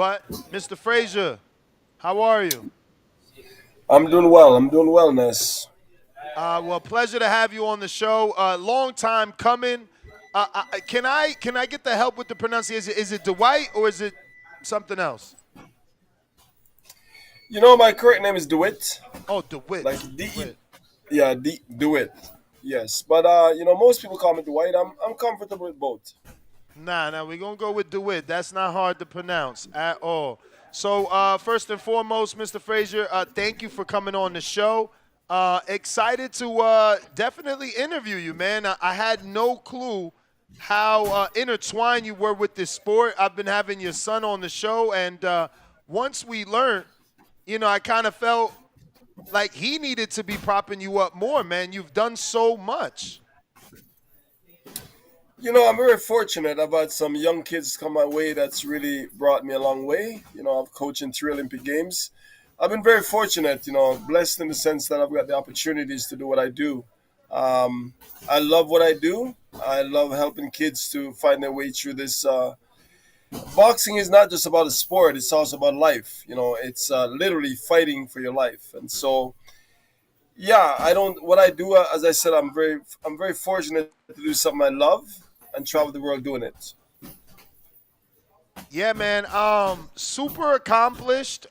But Mr. Frazier, how are you? I'm doing well. I'm doing well, Ness. Well, pleasure to have you on the show. Long time coming. Can I get the help with the pronunciation? Is it Dwight or is it something else? My correct name is Dewith, Oh, like DeWitt. D. DeWitt. Yeah, Dewith. Yes, but most people call me Dwight. I'm comfortable with both. Nah, we're gonna go with DeWitt. That's not hard to pronounce at all. So, first and foremost, Mr. Frazier, thank you for coming on the show. Excited to definitely interview you, man. I had no clue how intertwined you were with this sport. I've been having your son on the show, and once we learned, I kind of felt like he needed to be propping you up more, man. You've done so much. I'm very fortunate. I've had some young kids come my way that's really brought me a long way. I've coached in 3 Olympic Games. I've been very fortunate, blessed in the sense that I've got the opportunities to do what I do. I love what I do. I love helping kids to find their way through this. Boxing is not just about a sport; it's also about life. It's literally fighting for your life, and so yeah, I don't. What I do, as I said, I'm very fortunate to do something I love and travel the world doing it. Yeah, man. Super accomplished.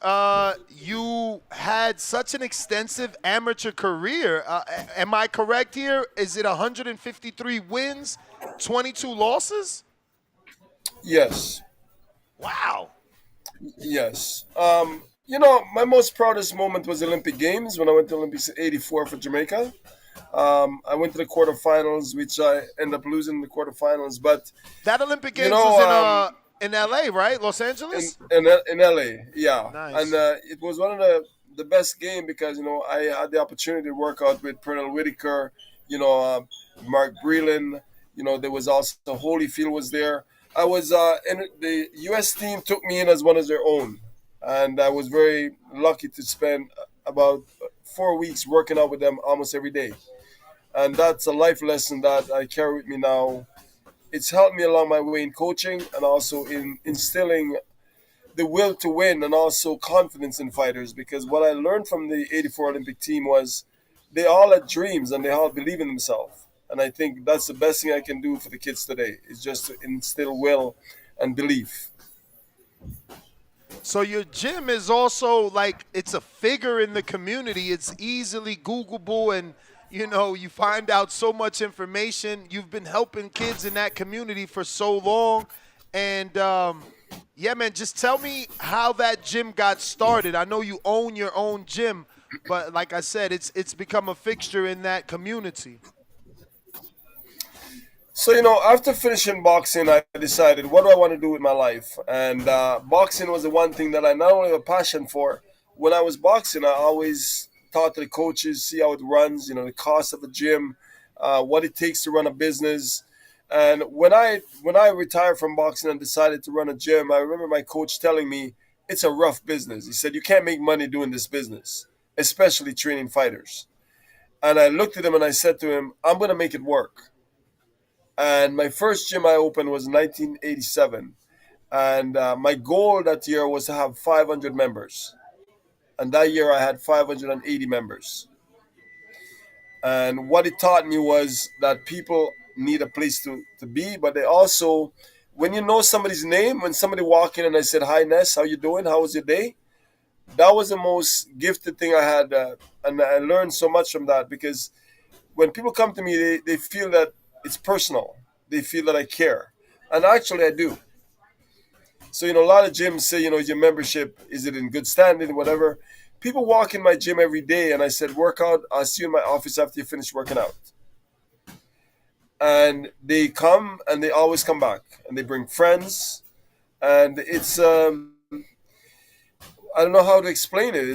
You had such an extensive amateur career. Am I correct here? Is it 153 wins, 22 losses? Yes, Wow. yes. My most proudest moment was Olympic Games when I went to Olympics '84 for Jamaica. I went to the quarterfinals, which I ended up losing in the quarterfinals. But That Olympic you Games know, was in LA, right? Los in Angeles? in LA, yeah, and Nice. it was one of the best game because I had the opportunity to work out with Pernell Whitaker, Mark Breland. There was also Holyfield was there. I was in the U.S. team took me in as one of their own, and I was very lucky to spend about 4 weeks working out with them almost every day, and that's a life lesson that I carry with me now. It's helped me along my way in coaching and also in instilling the will to win and also confidence in fighters, because what I learned from the '84 Olympic team was they all had dreams and they all believe in themselves. And I think that's the best thing I can do for the kids today is just to instill will and belief. So your gym is also like it's a figure in the community. It's easily Googleable and you find out so much information. You've been helping kids in that community for so long. And yeah, man, just tell me how that gym got started. I know you own your own gym, but like I said, it's become a fixture in that community. So, after finishing boxing, I decided, what do I want to do with my life? And boxing was the one thing that I not only have a passion for. When I was boxing, I always talked to the coaches, see how it runs, the cost of a gym, what it takes to run a business. And when I retired from boxing and decided to run a gym, I remember my coach telling me it's a rough business. He said you can't make money doing this business, especially training fighters. And I looked at him and I said to him, I'm going to make it work. And my first gym I opened was 1987. And my goal that year was to have 500 members. And that year I had 580 members. And what it taught me was that people need a place to be, but they also, when you know somebody's name, when somebody walked in and I said, "Hi, Ness, how you doing? How was your day?" That was the most gifted thing I had. And I learned so much from that because when people come to me, they feel that it's personal. They feel that I care. And actually, I do. So, a lot of gyms say, is your membership, is it in good standing, whatever. People walk in my gym every day and I said, work out. I'll see you in my office after you finish working out. And they come and they always come back and they bring friends. And I don't know how to explain it.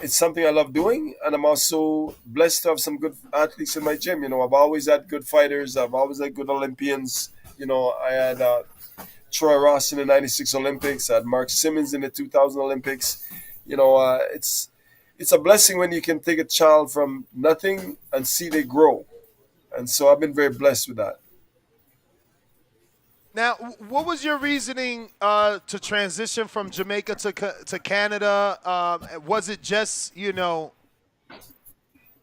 It's something I love doing. And I'm also blessed to have some good athletes in my gym. I've always had good fighters. I've always had good Olympians. I had Troy Ross in the '96 Olympics. I had Mark Simmons in the 2000 Olympics. It's a blessing when you can take a child from nothing and see they grow. And so I've been very blessed with that. Now, what was your reasoning to transition from Jamaica to Canada? Was it just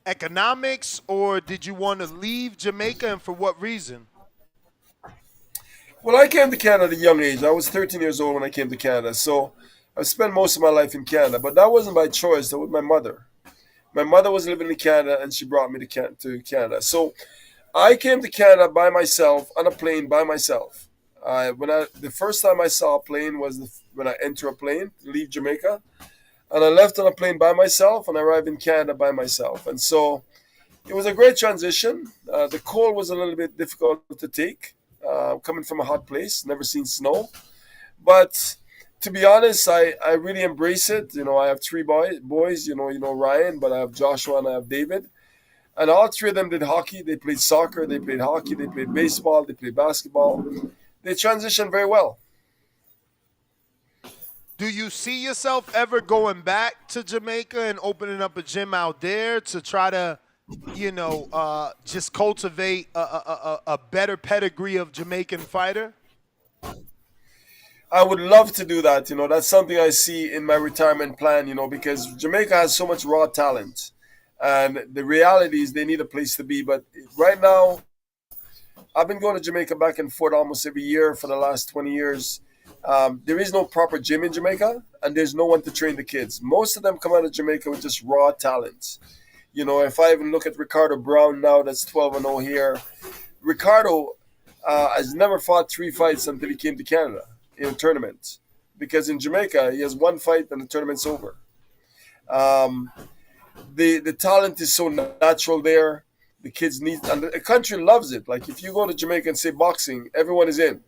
economics, or did you want to leave Jamaica, and for what reason? Well, I came to Canada at a young age. I was 13 years old when I came to Canada, so I spent most of my life in Canada. But that wasn't by choice. That was my mother. My mother was living in Canada, and she brought me to Canada. So I came to Canada by myself on a plane by myself. The first time I saw a plane was when I entered a plane to leave Jamaica, and I left on a plane by myself, and I arrived in Canada by myself. And so it was a great transition. The cold was a little bit difficult to take, coming from a hot place, never seen snow. But to be honest, I really embrace it. I have three boys. Ryan, but I have Joshua and I have David, and all three of them did hockey. They played soccer, they played hockey, they played baseball, they played basketball. They transitioned very well. Do you see yourself ever going back to Jamaica and opening up a gym out there to try to, just cultivate a better pedigree of Jamaican fighter? I would love to do that. That's something I see in my retirement plan. Because Jamaica has so much raw talent, and the reality is they need a place to be. But right now, I've been going to Jamaica back and forth almost every year for the last 20 years. There is no proper gym in Jamaica, and there's no one to train the kids. Most of them come out of Jamaica with just raw talent. If I even look at Ricardo Brown now, that's 12-0 here. Ricardo has never fought 3 fights until he came to Canada in a tournament, because in Jamaica he has one fight and the tournament's over. Um, the talent is so natural there. The kids need, and the country loves it. Like if you go to Jamaica and say boxing, everyone is in.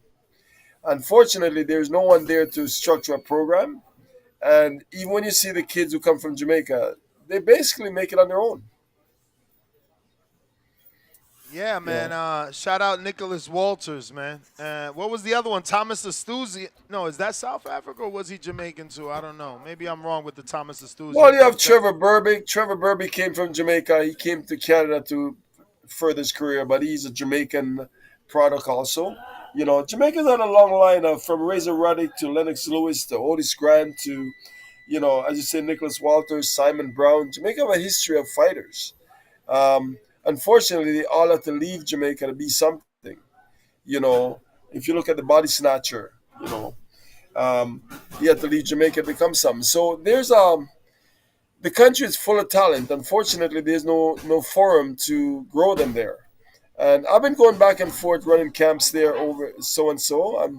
Unfortunately, there's no one there to structure a program, and even when you see the kids who come from Jamaica, they basically make it on their own. Yeah, You man. know. Shout out Nicholas Walters, man. What was the other one? Thomas Astuzi. No, is that South Africa or was he Jamaican too? I don't know. Maybe I'm wrong with the Thomas Well, Astuzi. you have Trevor Burbick. Trevor Burbick came from Jamaica. He came to Canada to further his career, but he's a Jamaican product also. Jamaica's on a long line of from Razor Ruddock to Lennox Lewis to Otis Grant to, as you say, Nicholas Walters, Simon Brown. Jamaica have a history of fighters. Unfortunately, they all have to leave Jamaica to be something. You know, if you look at the body snatcher, um, he had to leave Jamaica to become something. So the country is full of talent. Unfortunately, there's no forum to grow them there. And I've been going back and forth running camps there over so and so. I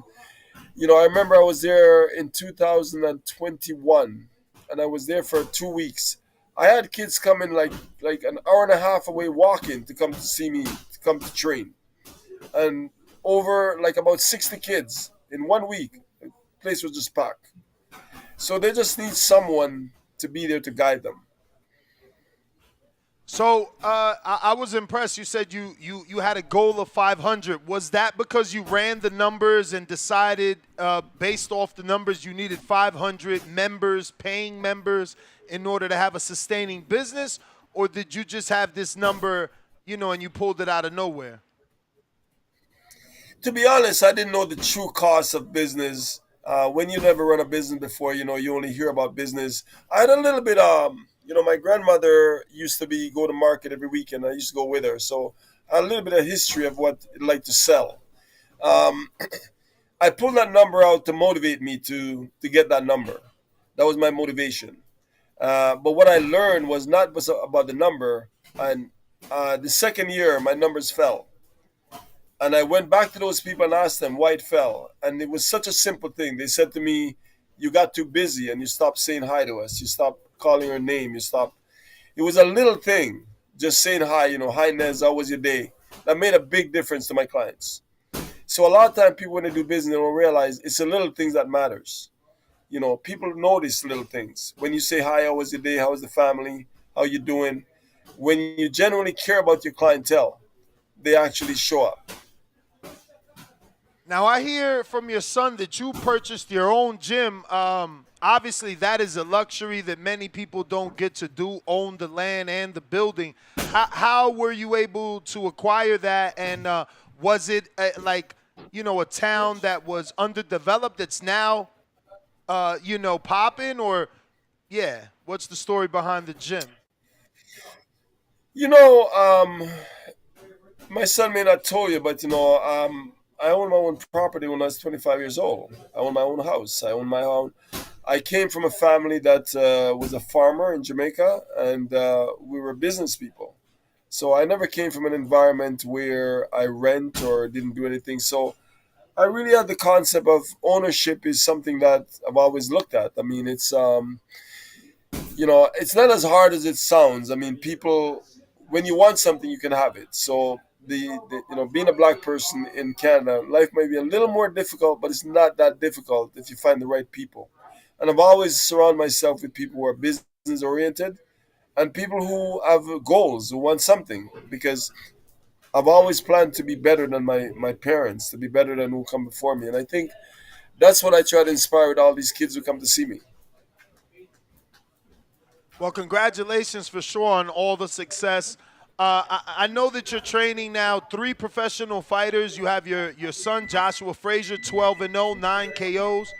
remember I was there in 2021, and I was there for 2 weeks. I had kids coming like an hour and a half away walking to come to see me, to come to train, and over like about 60 kids in 1 week. The place was just packed. So they just need someone to be there to guide them. So I was impressed. You said you had a goal of 500. Was that because you ran the numbers and decided based off the numbers you needed 500 members, paying members, in order to have a sustaining business, or did you just have this number, and you pulled it out of nowhere? To be honest, I didn't know the true cost of business. When you never run a business before, you only hear about business. I had a little bit. My grandmother used to go to market every weekend. I used to go with her, so I had a little bit of history of what it like to sell. Um, I pulled that number out to motivate me to get that number. That was my motivation. But what I learned was not about the number. And the second year, my numbers fell. And I went back to those people and asked them why it fell. And it was such a simple thing. They said to me, "You got too busy and you stopped saying hi to us. You stopped calling her name. You stopped." It was a little thing, just saying hi, "Hi Nez, how was your day?" That made a big difference to my clients. So a lot of time people when they do business, they don't realize it's the little things that matters. People notice little things. When you say hi, how was your day? How was the family? How you doing? When you genuinely care about your clientele, they actually show up. Now I hear from your son that you purchased your own gym. Obviously, that is a luxury that many people don't get to do, own the land and the building. How were you able to acquire that? And was it like a town that was underdeveloped that's now, popping? Or, yeah, what's the story behind the gym? You know, my son may not tell you, but I own my own property when I was 25 years old. I own my own house. I own my own. I came from a family that was a farmer in Jamaica, and we were business people. So I never came from an environment where I rent or didn't do anything. So I really had the concept of ownership is something that I've always looked at. I mean, it's not as hard as it sounds. I mean, people, when you want something, you can have it. So being a black person in Canada, life might be a little more difficult, but it's not that difficult if you find the right people. And I've always surrounded myself with people who are business oriented and people who have goals, who want something. Because I've always planned to be better than my parents, to be better than who come before me. And I think that's what I try to inspire with all these kids who come to see me. Well, congratulations for sure on all the success. I know that you're training now three professional fighters. You have your son Joshua Frazier, 12-0, 9 KOs.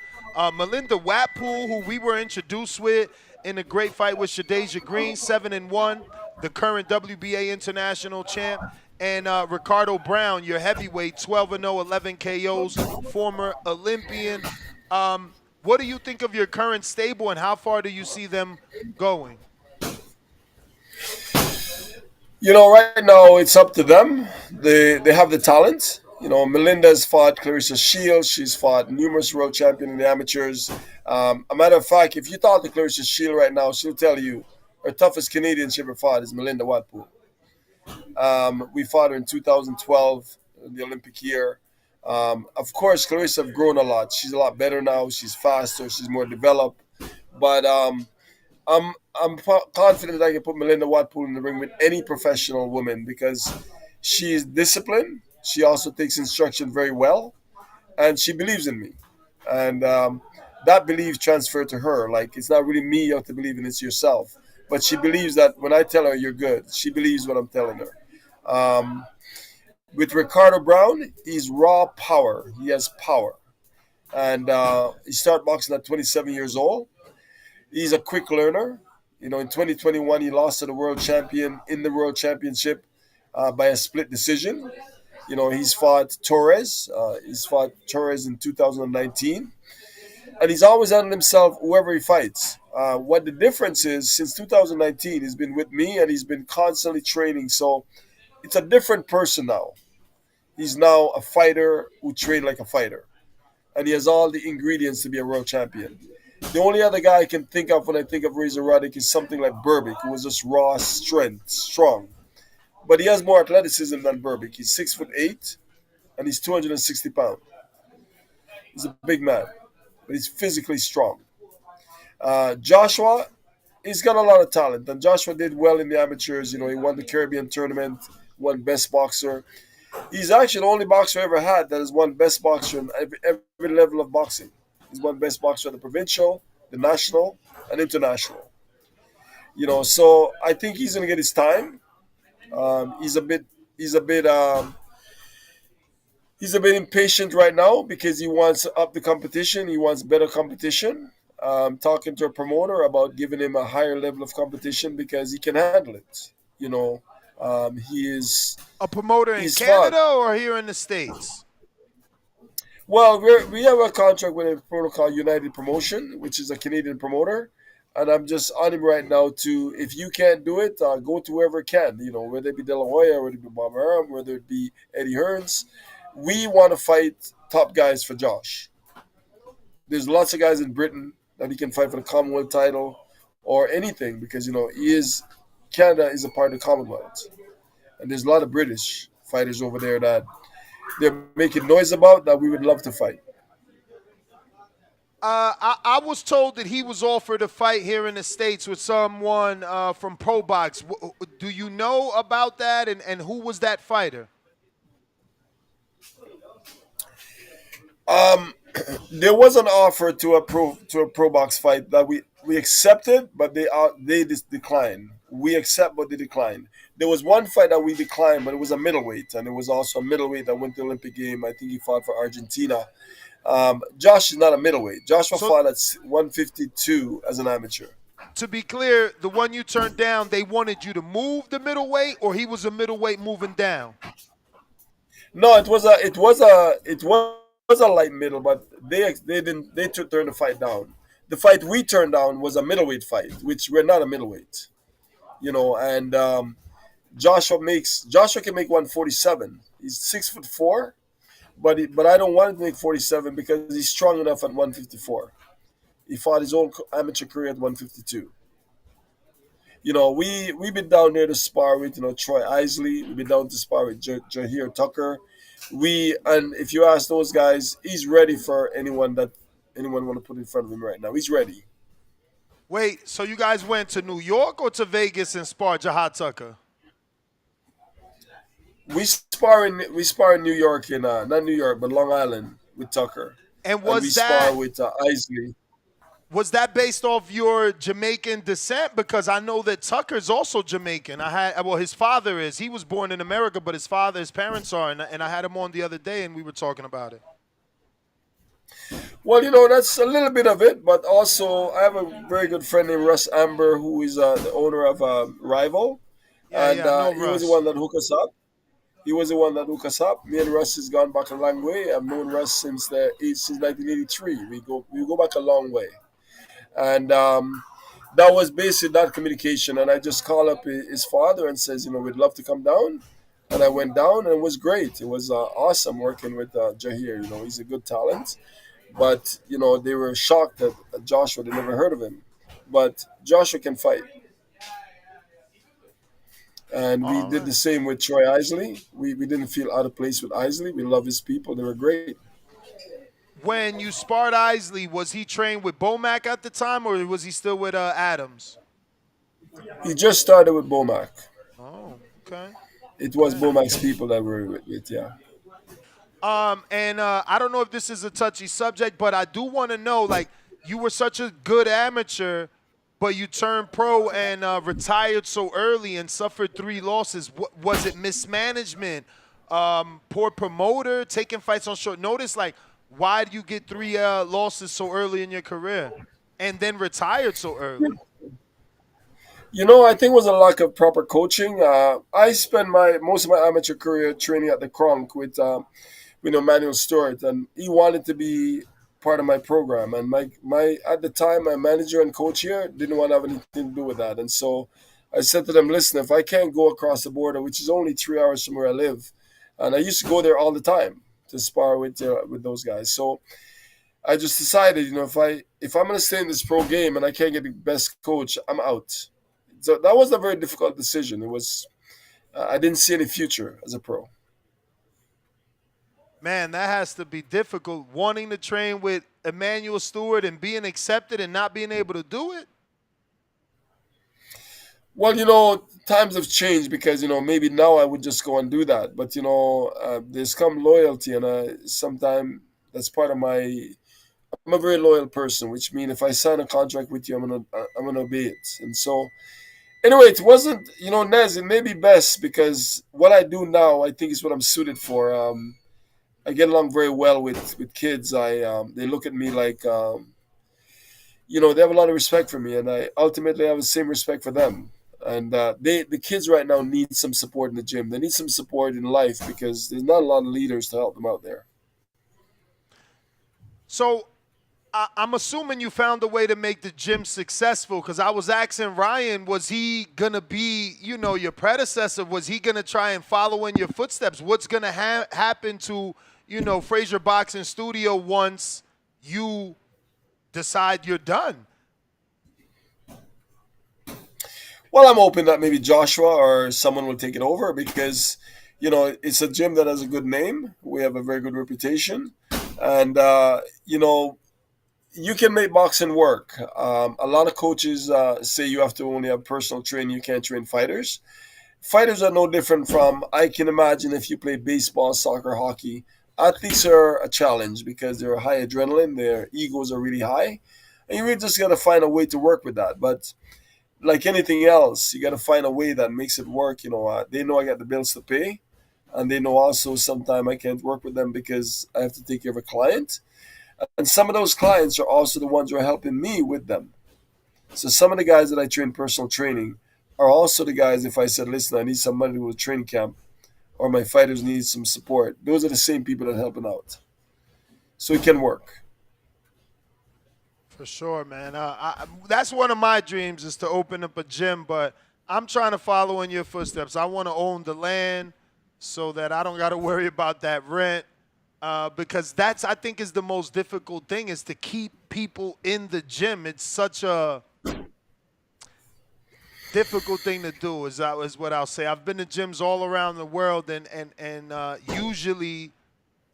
Melinda Watpool, who we were introduced with in a great fight with Shadeja Green, 7-1, the current WBA international champ. And Ricardo Brown, your heavyweight, 12-0, 11 KOs, former Olympian. What do you think of your current stable, and how far do you see them going? Right now it's up to them. They have the talent. Melinda's fought Clarissa Shields. She's fought numerous world champion in the amateurs. A matter of fact, if you talk to Clarissa Shields right now, she'll tell you her toughest Canadian she ever fought is Melinda Watpool. We fought her in 2012, the Olympic year. Of course, Clarissa have grown a lot. She's a lot better now. She's faster. She's more developed. But I'm confident that I can put Melinda Watpool in the ring with any professional woman because she's disciplined. She also takes instruction very well, and she believes in me. And that belief transferred to her. Like it's not really me you have to believe in; it's yourself. But she believes that when I tell her you're good, she believes what I'm telling her. Um, with Ricardo Brown, he's raw power. He has power, and he started boxing at 27 years old. He's a quick learner. In 2021, he lost to the world champion in the world championship by a split decision. He's fought Torres. He's fought Torres in 2019. And he's always handled himself whoever he fights. What the difference is, since 2019, he's been with me and he's been constantly training. So it's a different person now. He's now a fighter who trained like a fighter. And he has all the ingredients to be a world champion. The only other guy I can think of when I think of Razor Roddick is something like Burbick, who was just raw strength, strong. But he has more athleticism than Burbick. He's 6'8", and he's 260 pounds. He's a big man, but he's physically strong. Joshua, he's got a lot of talent, and Joshua did well in the amateurs. He won the Caribbean tournament, won best boxer. He's actually the only boxer I ever had that has won best boxer in every level of boxing. He's won best boxer at the provincial, the national, and international. So I think he's gonna get his time. He's a bit, he's a bit, he's a bit impatient right now because he wants to up the competition. He wants better competition. Talking to a promoter about giving him a higher level of competition because he can handle it. He is A promoter in he's fought. Canada or here in the States? Well, we have a contract with a protocol United Promotion, which is a Canadian promoter, and I'm just on him right now to if you can't do it, go to whoever can. Whether it be De La Hoya, whether it be Bob Arum, whether it be Eddie Hearns. We want to fight top guys for Josh. There's lots of guys in Britain that he can fight for the Commonwealth title or anything because he is Canada is a part of the Commonwealth, and there's a lot of British fighters over there that they're making noise about that we would love to fight. I was told that he was offered a fight here in the States with someone from Pro Box. Do you know about that, and who was that fighter? Um, there was an offer to a pro box fight that we accepted, but they just declined. we accept, but they declined. There was one fight that we declined, but it was a middleweight, and it was also a middleweight that went to the Olympic game. I think he fought for Argentina. Josh is not a middleweight. Joshua So fought at 152 as an amateur. to be clear, the one you turned down, they wanted you to move the middleweight, or he was a middleweight moving down. No, it was a light middle, but they turned the fight down. The fight we turned down was a middleweight fight, which we're not a middleweight, and Joshua can make 147. He's 6'4", but I don't want him to make 47 because he's strong enough at 154. He fought his own amateur career at 152. We've been down there to spar with Troy Isley. We've been down to spar with Jahir Tucker. And if you ask those guys, he's ready for anyone want to put in front of him right now. He's ready. Wait, so you guys went to New York or to Vegas and sparred Jahad Tucker? We spar in New York in not New York but Long Island with Tucker, And and we spar with Isley. was that based off your Jamaican descent? Because I know that Tucker's also Jamaican. His father is. He was born in America, but his parents are, and I had him on the other day, and we were talking about it. Well, that's a little bit of it, but also I have a very good friend named Russ Amber, who is the owner of Rival, Yeah, and yeah, I know he was the Russ. one that hooked us up. He was the one that hooked us up. Me and Russ has gone back a long way. I've known Russ since 1983. We go back a long way, and that was basically that communication. And I just called up his father and says, we'd love to come down. And I went down, and it was great. It was awesome working with Jahir. He's a good talent, but they were shocked that Joshua. They never heard of him, but Joshua can fight. And we All did right. the same with Troy Isley. We didn't feel out of place with Isley. We love his people. They were great. When you sparred Isley, was he trained with Bomac at the time, or was he still with Adams? He just started with Bomac. Oh, okay. It was Bomac's people that were with yeah. And I don't know if this is a touchy subject, but I do want to know, like, you were such a good amateur, but you turned pro and retired so early and suffered 3 losses. Was it mismanagement, poor promoter, taking fights on short notice? Like, why do you get 3 losses so early in your career and then retired so early? I think it was a lack of proper coaching. I spent my most of my amateur career training at the Kronk with Manuel Stewart, and he wanted to be part of my program. And my at the time, my manager and coach here didn't want to have anything to do with that. And so I said to them, listen, if I can't go across the border, which is only 3 hours from where I live, and I used to go there all the time to spar with those guys. So I just decided, if I'm going to stay in this pro game and I can't get the best coach, I'm out. So that was a very difficult decision. It was I didn't see any future as a pro. Man, that has to be difficult, wanting to train with Emmanuel Stewart and being accepted and not being able to do it. Well, times have changed because maybe now I would just go and do that. But there's come loyalty, and sometimes that's part of my. I'm a very loyal person, which means if I sign a contract with you, I'm gonna obey it. And so anyway, it wasn't Nez. It may be best because what I do now, I think, is what I'm suited for. I get along very well with kids. They look at me like they have a lot of respect for me, and I ultimately have the same respect for them. And the kids right now need some support in the gym. They need some support in life because there's not a lot of leaders to help them out there. So I'm assuming you found a way to make the gym successful, because I was asking Ryan, was he going to be, your predecessor? Was he going to try and follow in your footsteps? What's going to happen to, Frazier Boxing Studio once you decide you're done? Well, I'm hoping that maybe Joshua or someone will take it over because, it's a gym that has a good name. We have a very good reputation. And, you can make boxing work. A lot of coaches say you have to only have personal training. You can't train fighters. Fighters are no different from, I can imagine, if you play baseball, soccer, hockey. Athletes are a challenge because they're high adrenaline. Their egos are really high. And you really just got to find a way to work with that. But like anything else, you got to find a way that makes it work. They know I got the bills to pay, and they know also sometimes I can't work with them because I have to take care of a client. And some of those clients are also the ones who are helping me with them. So some of the guys that I train personal training are also the guys, if I said, listen, I need some money to go to training camp, or my fighters need some support, those are the same people that are helping out. So it can work. For sure, man. That's one of my dreams is to open up a gym, but I'm trying to follow in your footsteps. I want to own the land so that I don't got to worry about that rent, because that's I think is the most difficult thing is to keep people in the gym. It's such a difficult thing to do. Is what I'll say. I've been to gyms all around the world, and usually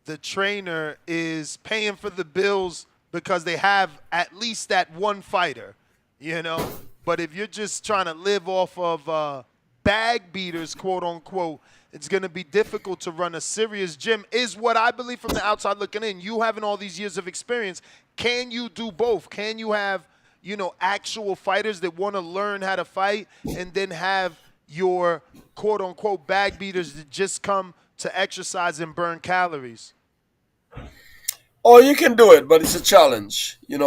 the trainer is paying for the bills because they have at least that one fighter, you know. But if you're just trying to live off of bag beaters, quote unquote, it's going to be difficult to run a serious gym, is what I believe from the outside looking in. You having all these years of experience, can you do both? Can you have, actual fighters that want to learn how to fight and then have your quote unquote bag beaters that just come to exercise and burn calories? Oh, you can do it, but it's a challenge. You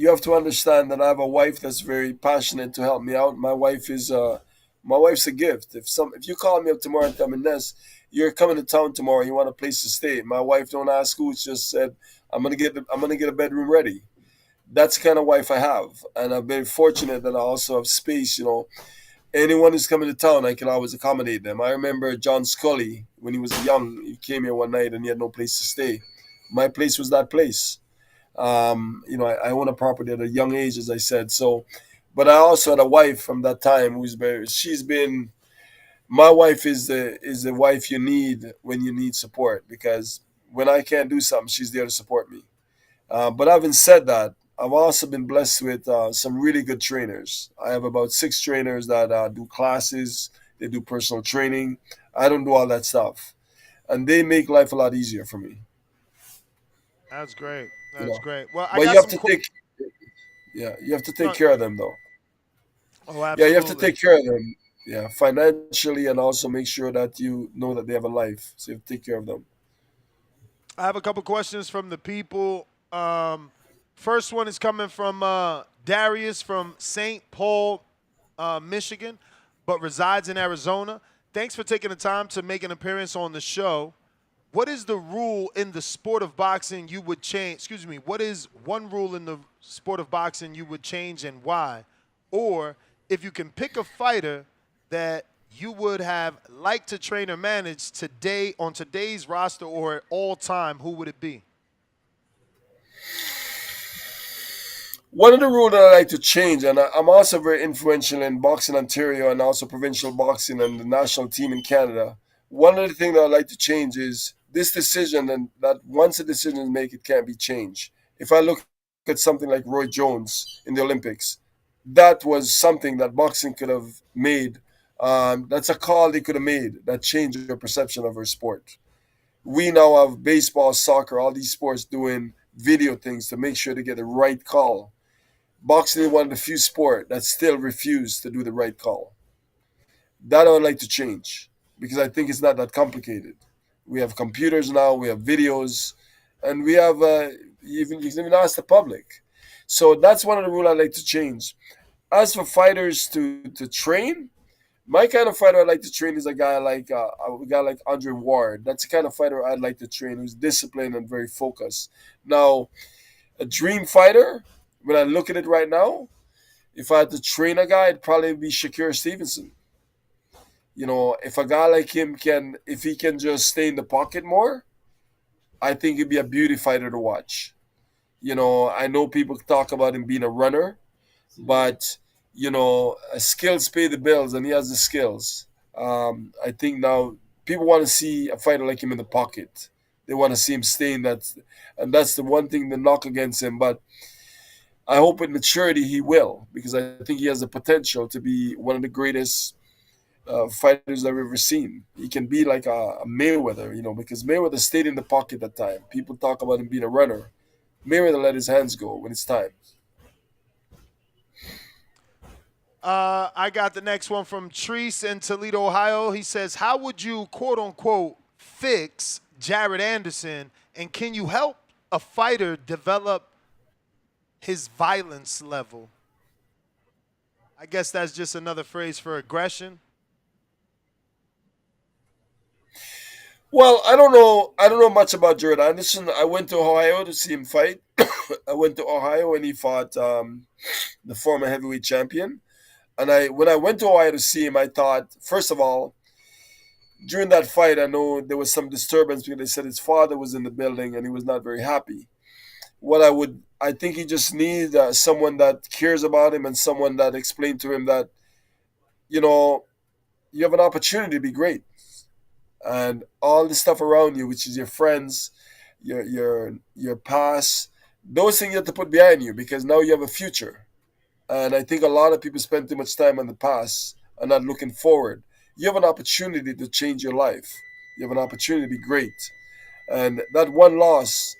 have to understand that I have a wife that's very passionate to help me out. My wife's a gift. If you call me up tomorrow and tell me, Ness, you're coming to town tomorrow, you want a place to stay. My wife don't ask who. It's just said, I'm gonna get a bedroom ready. That's the kind of wife I have, and I'm very fortunate that I also have space. Anyone who's coming to town, I can always accommodate them. I remember John Scully when he was young. He came here one night and he had no place to stay. My place was that place. I own a property at a young age, as I said. So, but I also had a wife from that time who's very. She's been. My wife is the wife you need when you need support, because when I can't do something, she's there to support me. But having said that, I've also been blessed with some really good trainers. I have about 6 trainers that do classes. They do personal training. I don't do all that stuff, and they make life a lot easier for me. That's great. You That's know, great. Well, I but you got have some. to take yeah, you have to take No, care of them though. oh, Yeah, you have to absolutely. take care of them. Yeah, financially, and also make sure that you know that they have a life. So you have to take care of them. I have a couple questions from the people. First one is coming from Darius from St. Paul, Michigan, but resides in Arizona. Thanks for taking the time to make an appearance on the show. What is the rule in the sport of boxing you would change? Excuse me. What is one rule in the sport of boxing you would change and why? Or if you can pick a fighter that you would have liked to train or manage today on today's roster or at all time, who would it be? One of the rules that I like to change, and I'm also very influential in Boxing Ontario and also provincial boxing and the national team in Canada. One of the things that I like to change is this decision, and that once a decision is made, it can't be changed. If I look at something like Roy Jones in the Olympics, that was something that boxing could have made. That's a call they could have made that changed their perception of our sport. We now have baseball, soccer, all these sports doing video things to make sure they get the right call. Boxing is one of the few sport that still refuse to do the right call. That I would like to change because I think it's not that complicated. We have computers now, we have videos, and we have you can even ask the public. So that's one of the rules I like to change. As for fighters to train, my kind of fighter I'd like to train is a guy like Andre Ward. That's the kind of fighter I'd like to train who's disciplined and very focused. Now, a dream fighter, when I look at it right now, if I had to train a guy, it'd probably be Shakir Stevenson. If a guy like him if he can just stay in the pocket more, I think he'd be a beauty fighter to watch. I know people talk about him being a runner, but skills pay the bills, and he has the skills. I think now people want to see a fighter like him in the pocket. They want to see him stay in that, and that's the one thing to knock against him. But I hope with maturity he will, because I think he has the potential to be one of the greatest fighters I've ever seen. He can be like a Mayweather, because Mayweather stayed in the pocket at that time. People talk about him being a runner. Mayweather let his hands go when it's time. I got the next one from Treese in Toledo, Ohio. He says, "How would you quote unquote fix Jared Anderson, and can you help a fighter develop his violence level?" I guess that's just another phrase for aggression. Well, I don't know. I don't know much about Jared Anderson. I went to Ohio to see him fight. I went to Ohio when he fought the former heavyweight champion. And when I went to Ohio to see him, I thought, first of all, during that fight, I know there was some disturbance because they said his father was in the building and he was not very happy. I think he just needs someone that cares about him and someone that explained to him that, you know, you have an opportunity to be great. And all the stuff around you, which is your friends, your past, those things you have to put behind you because now you have a future. And I think a lot of people spend too much time on the past and not looking forward. You have an opportunity to change your life. You have an opportunity to be great. And that one loss,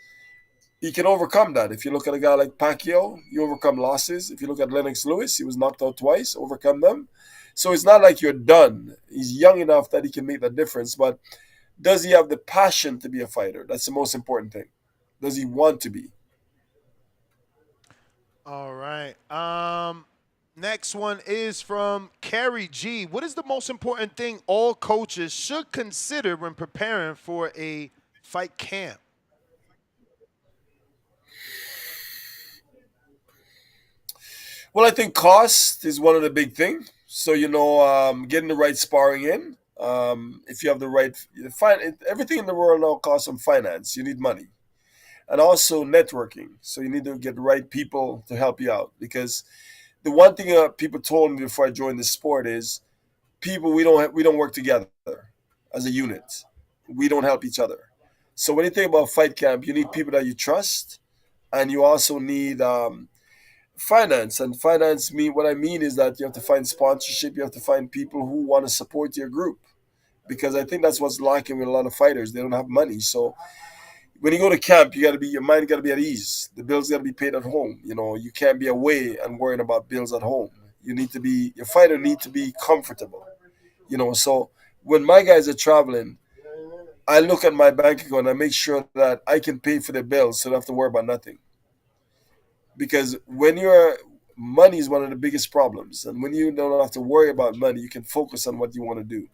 he can overcome that. If you look at a guy like Pacquiao, you overcome losses. If you look at Lennox Lewis, he was knocked out twice, overcome them. So it's not like you're done. He's young enough that he can make that difference. But does he have the passion to be a fighter? That's the most important thing. Does he want to be? All right. Next one is from Carrie G. What is the most important thing all coaches should consider when preparing for a fight camp? Well, I think cost is one of the big things. So getting the right sparring in. If you have the right, everything in the world now costs some finance. You need money, and also networking. So you need to get the right people to help you out. Because the one thing people told me before I joined the sport is people we don't work together as a unit. We don't help each other. So when you think about fight camp, you need people that you trust, and you also need finance. And finance mean what I mean is that you have to find sponsorship. You have to find people who want to support your group because I think that's what's lacking with a lot of fighters. They don't have money. So when you go to camp, your mind got to be at ease. The bills got to be paid at home. You can't be away and worrying about bills at home. Your fighter need to be comfortable. So when my guys are traveling, I look at my bank account and I make sure that I can pay for the bills so I don't have to worry about nothing. Because when you're money is one of the biggest problems, and when you don't have to worry about money, you can focus on what you want to do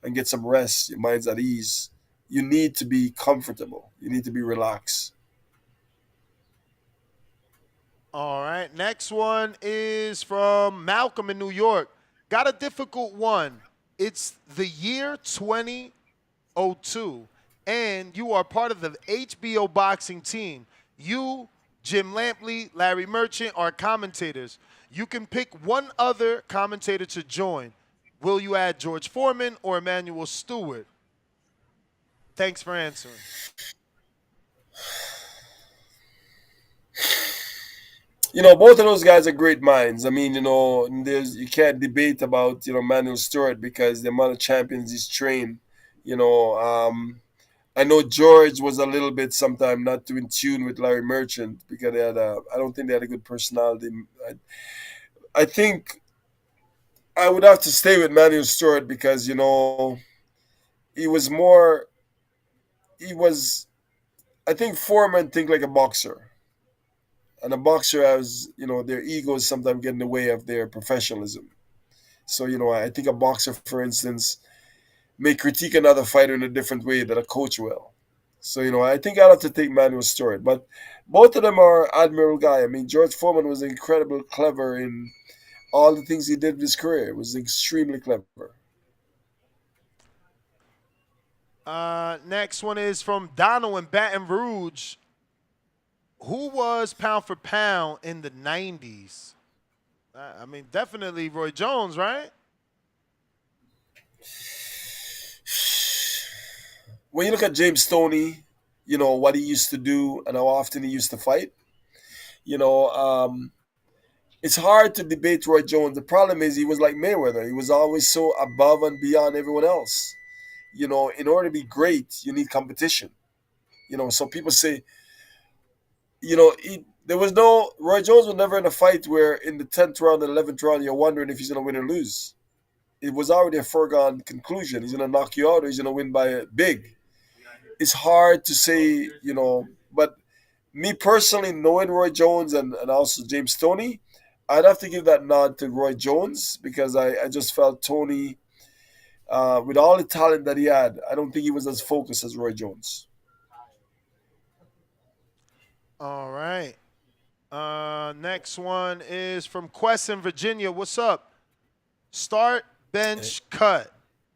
and get some rest. Your mind's at ease. You need to be comfortable. You need to be relaxed. All right. Next one is from Malcolm in New York. Got a difficult one. It's the year 2002, and you are part of the HBO boxing team. You, Jim Lampley, Larry Merchant are commentators. You can pick one other commentator to join. Will you add George Foreman or Emmanuel Stewart? Thanks for answering. Both of those guys are great minds. I mean, you can't debate about Manuel Stewart because the amount of champions he's trained. You know, I know George was a little bit sometime not too in tune with Larry Merchant because I don't think they had a good personality. I think I would have to stay with Manuel Stewart because he was more. He was. I think Foreman think like a boxer, and a boxer has their egos sometimes get in the way of their professionalism. So I think a boxer, for instance, may critique another fighter in a different way that a coach will. So I think I'll have to take Manuel Stewart, but both of them are admirable guy. I mean, George Foreman was incredible, clever in all the things he did in his career. It was extremely clever. Next one is from Donald in Baton Rouge. Who was pound for pound in the 90s? I mean, definitely Roy Jones, right? When you look at James Stoney, what he used to do and how often he used to fight. You know, um, it's hard to debate Roy Jones. The problem is he was like Mayweather. He was always so above and beyond everyone else. In order to be great, you need competition. So people say, There was no Roy Jones was never in a fight where in the 10th round and 11th round you're wondering if he's gonna win or lose. It was already a foregone conclusion. He's gonna knock you out or he's gonna win by a big. It's hard to say, but me personally, knowing Roy Jones and also James Toney, I'd have to give that nod to Roy Jones because I just felt Tony, with all the talent that he had, I don't think he was as focused as Roy Jones. All right. Next one is from Quest in Virginia. What's up? Start, bench, cut.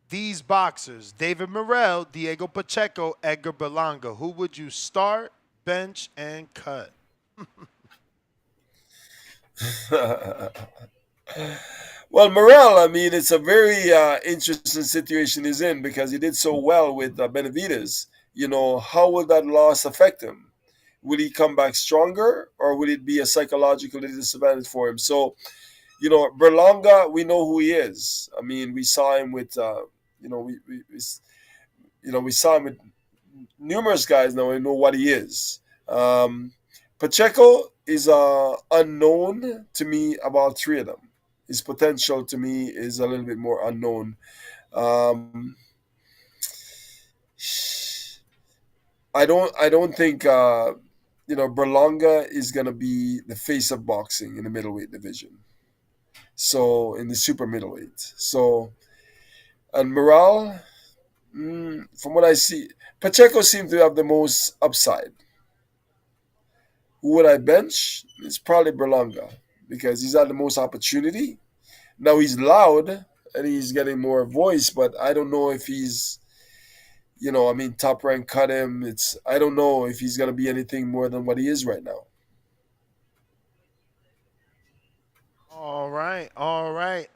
These boxers: David Morrell, Diego Pacheco, Edgar Berlanga. Who would you start, bench, and cut? Well, Morel, I mean, it's a very interesting situation he's in because he did so well with Benavides. How will that loss affect him? Will he come back stronger or will it be a psychological disadvantage for him? So, Berlanga, we know who he is. I mean, we saw him with, we saw him with numerous guys now. We know what he is. Pacheco is unknown to me about three of them. His potential to me is a little bit more unknown. Um, I don't think Berlanga is gonna be the face of boxing in the middleweight division. So in the super middleweight. So and Morale, from what I see, Pacheco seems to have the most upside. Who would I bench? It's probably Berlanga because he's had the most opportunity. Now he's loud and he's getting more voice, but I don't know if he's, I mean, Top Rank cut him. I don't know if he's gonna be anything more than what he is right now. All right, all right.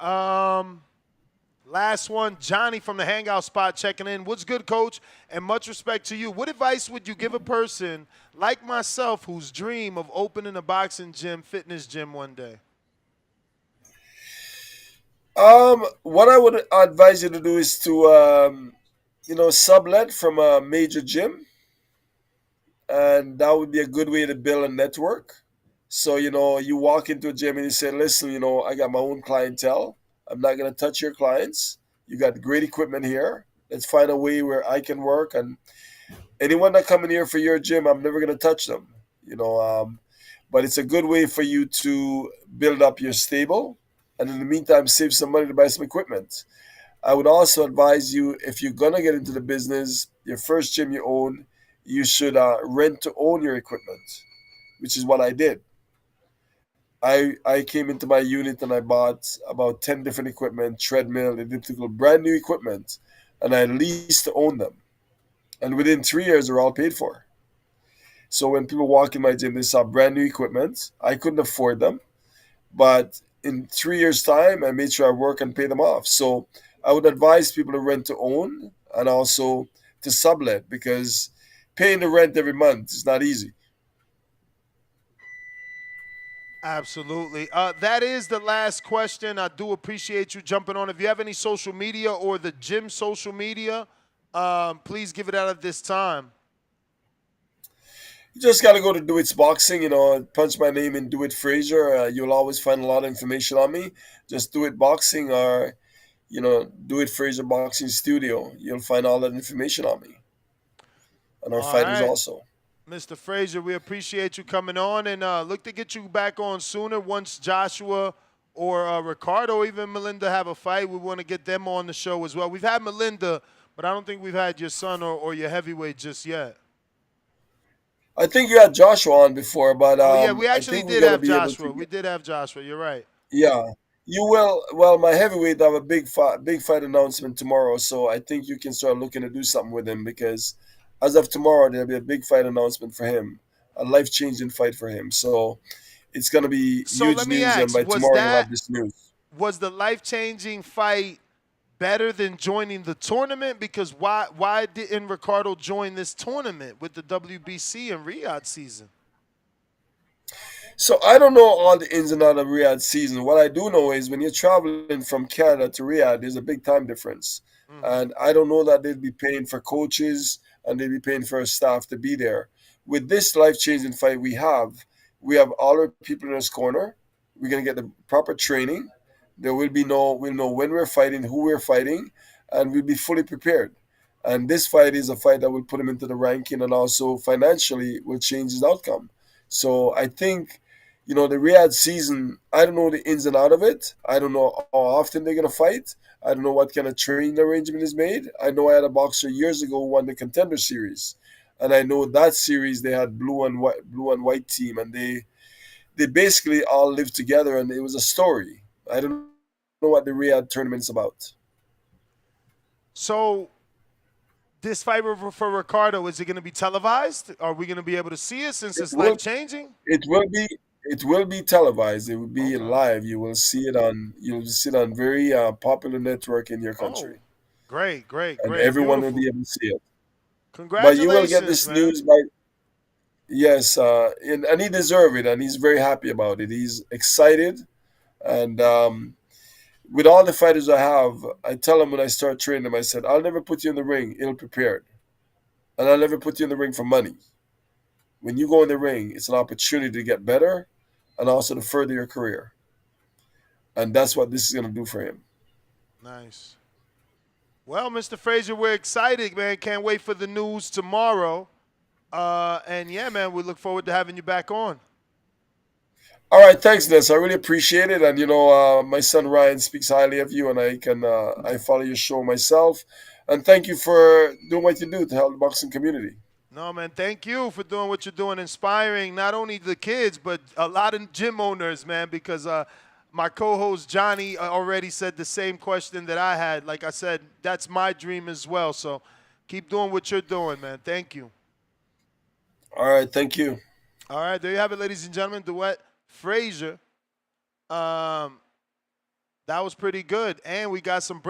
Last one, Johnny from the Hangout Spot checking in. What's good, Coach? And much respect to you. What advice would you give a person like myself whose dream of opening a boxing gym, fitness gym one day? What I would advise you to do is to, sublet from a major gym, and that would be a good way to build a network. So, you walk into a gym and you say, listen, I got my own clientele. I'm not going to touch your clients. You got great equipment here. Let's find a way where I can work. And anyone that come in here for your gym, I'm never going to touch them. But it's a good way for you to build up your stable. And in the meantime, save some money to buy some equipment. I would also advise you, if you're going to get into the business, your first gym you own, you should rent to own your equipment, which is what I did. I came into my unit and I bought about 10 different equipment, treadmill, elliptical, brand new equipment, and I leased to own them. And within 3 years, they're all paid for. So when people walk in my gym, they saw brand new equipment. I couldn't afford them, but in 3 years' time, I made sure I work and pay them off. So I would advise people to rent to own and also to sublet because paying the rent every month is not easy. Absolutely. That is the last question. I do appreciate you jumping on. If you have any social media or the gym social media, please give it out at this time. You just got to go to Dewith's Boxing, punch my name in Dewith Frazier. You'll always find a lot of information on me. Just Dewith Boxing or, Dewith Frazier Boxing Studio. You'll find all that information on me and our All fighters right. also. Mr. Frazier, we appreciate you coming on and look to get you back on sooner once Joshua or Ricardo or even Melinda have a fight. We want to get them on the show as well. We've had Melinda, but I don't think we've had your son or your heavyweight just yet. I think you had Joshua on before, but Oh, yeah, we I actually think we're did gonna have be able to Joshua. We did have Joshua. You're right. Yeah, you will. Well, my heavyweight have a big fight announcement tomorrow, so I think you can start looking to do something with him because as of tomorrow there'll be a big fight announcement for him, a life changing fight for him. So it's gonna be So huge let me news, and ask, by tomorrow you'll have this news. was the life-changing fight better than joining the tournament? Because why didn't Ricardo join this tournament with the WBC and Riyadh season? So I don't know all the ins and outs of Riyadh season. What I do know is when you're traveling from Canada to Riyadh, there's a big time difference. Hmm. And I don't know that they'd be paying for coaches and they'd be paying for staff to be there. With this life changing fight we have, We have all our people in his corner. We're gonna get the proper training. There will be no we'll know when we're fighting, who we're fighting, and we'll be fully prepared. And this fight is a fight that will put him into the ranking and also financially will change his outcome. So I think, the Riyadh season, I don't know the ins and out of it. I don't know how often they're gonna fight. I don't know what kind of training arrangement is made. I know I had a boxer years ago who won the Contender Series, and I know that series they had blue and white team, and they basically all lived together, and it was a story. I don't know what the Riyadh tournament's about. So this fight for Ricardo, is it going to be televised? Are we going to be able to see it since It it's life will changing? it will be it will be televised. It will be Okay. live. You'll see it on very popular network in your Oh, country, great, great, and great, everyone will beautiful. be able to see it. But you will get Congratulations, this man. news by yes, and he deserves it, and he's very happy about it. He's excited, and with all the fighters I have, I tell them when I start training them, I said, I'll never put you in the ring ill prepared, and I'll never put you in the ring for money. When you go in the ring, it's an opportunity to get better, and also to further your career, and that's what this is going to do for him. Nice. Well, Mr. Frazier, we're excited, man. Can't wait for the news tomorrow. And yeah, man, we look forward to having you back on. All right, thanks, Ness. I really appreciate it, and my son Ryan speaks highly of you, and I follow your show myself, and thank you for doing what you do to help the boxing community. No, man, thank you for doing what you're doing, inspiring not only the kids, but a lot of gym owners, man, because my co-host Johnny already said the same question that I had. Like I said, that's my dream as well. So keep doing what you're doing, man. Thank you. All right, thank you. All right, there you have it, ladies and gentlemen. Dewith Frazier. That was pretty good. And we got some